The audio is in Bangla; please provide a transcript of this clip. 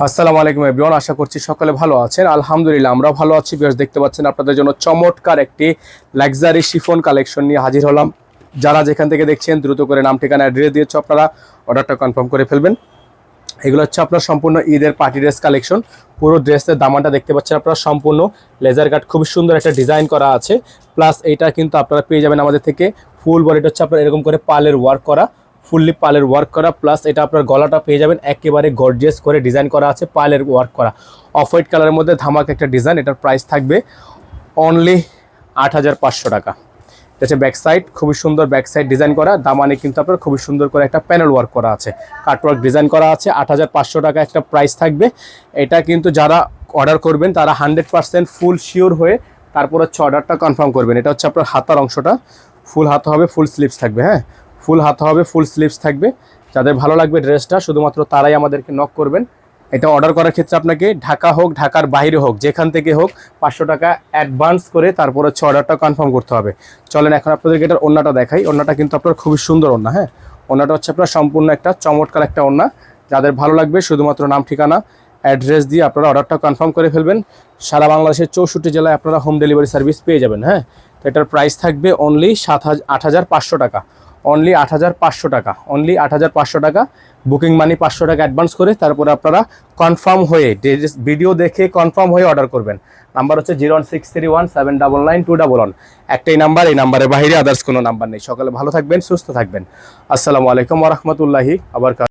আসসালামু আলাইকুম এভরিওয়ান, আশা করছি সকলে ভালো আছেন। আলহামদুলিল্লাহ আমরাও ভালো আছি। ভিউয়ার্স, দেখতে পাচ্ছেন আপনাদের জন্য চমৎকার একটি লাক্সারি শিফন কালেকশন নিয়ে হাজির হলাম। যারা যেখান থেকে দেখছেন দ্রুত করে নাম ঠিকানা অ্যাড্রেস দিয়েছে আপনারা অর্ডারটা কনফার্ম করে ফেলবেন। এগুলো হচ্ছে আপনার সম্পূর্ণ ঈদের পার্টি ড্রেস কালেকশন। পুরো ড্রেসের দামানটা দেখতে পাচ্ছেন আপনারা, সম্পূর্ণ লেজার কাট, খুব সুন্দর একটা ডিজাইন করা আছে। প্লাস এইটা কিন্তু আপনারা পেয়ে যাবেন আমাদের থেকে ফুল বডিটা হচ্ছে আপনার এরকম করে পালের ওয়ার্ক করা, ফুললি পালের ওয়ার্ক করা। প্লাস এটা আপনার গলাটা পেয়ে যাবেন একেবারে গর্জিয়াস করে ডিজাইন করা আছে, পালের ওয়ার্ক করা, অফ হোয়াইট কালারের মধ্যে ধামাক একটা ডিজাইন। এটার প্রাইস থাকবে অনলি ৮৫০০ টাকা। এটা হচ্ছে ব্যাক সাইড, খুবই সুন্দর ব্যাক সাইড ডিজাইন করা। দামানে কিন্তু আপনার খুবই সুন্দর করে একটা প্যানেল ওয়ার্ক করা আছে, কাটওয়ার্ক ডিজাইন করা আছে। ৮৫০০ টাকা একটা প্রাইস থাকবে। এটা কিন্তু যারা অর্ডার করবেন তারা 100% ফুল শিওর হয়ে তারপর হচ্ছে অর্ডারটা কনফার্ম করবেন। এটা হচ্ছে আপনার হাতার অংশটা, ফুল হাতা হবে, ফুল স্লিভস থাকবে। হ্যাঁ, ফুল হাতা হবে, ফুল স্লিভস থাকবে। যাদের ভালো লাগবে ড্রেসটা শুধুমাত্র তারাই আমাদেরকে নক করবেন। এটা অর্ডার করার ক্ষেত্রে আপনাকে ঢাকা হোক, ঢাকার বাইরে হোক, যেখান থেকে হোক ৫০০ টাকা অ্যাডভান্স করে তারপর হচ্ছে অর্ডারটা কনফার্ম করতে হবে। চলেন এখন আপনাদেরকে এটার ওড়নাটা দেখাই। ওড়নাটা কিন্তু আপনার খুবই সুন্দর ওড়না। হ্যাঁ, ওড়নাটা হচ্ছে আপনার সম্পূর্ণ একটা চমৎকার একটা ওড়না। যাদের ভালো লাগবে শুধুমাত্র নাম ঠিকানা অ্যাড্রেস দিয়ে আপনারা অর্ডারটা কনফার্ম করে ফেলবেন। সারা বাংলাদেশের ৬৪ জেলায় আপনারা হোম ডেলিভারি সার্ভিস পেয়ে যাবেন। হ্যাঁ, তো এটার প্রাইস থাকবে অনলি ৮৫০০ টাকা। অনলি ৮৫০০ টাকা, অনলি ৮৫০০ টাকা। বুকিং মানি ৫০০ টাকা অ্যাডভান্স করে তারপরে আপনারা কনফার্ম হয়ে ভিডিও দেখে কনফার্ম হয়ে অর্ডার করবেন। নাম্বার হচ্ছে 01631799211। একটাই নাম্বার, এই নাম্বারের বাইরে আদার্স কোনো নাম্বার নেই। সকালে ভালো থাকবেন, সুস্থ থাকবেন। আসসালামু আলাইকুম ওয়া রাহমাতুল্লাহি ওয়া বারাকাতুহু।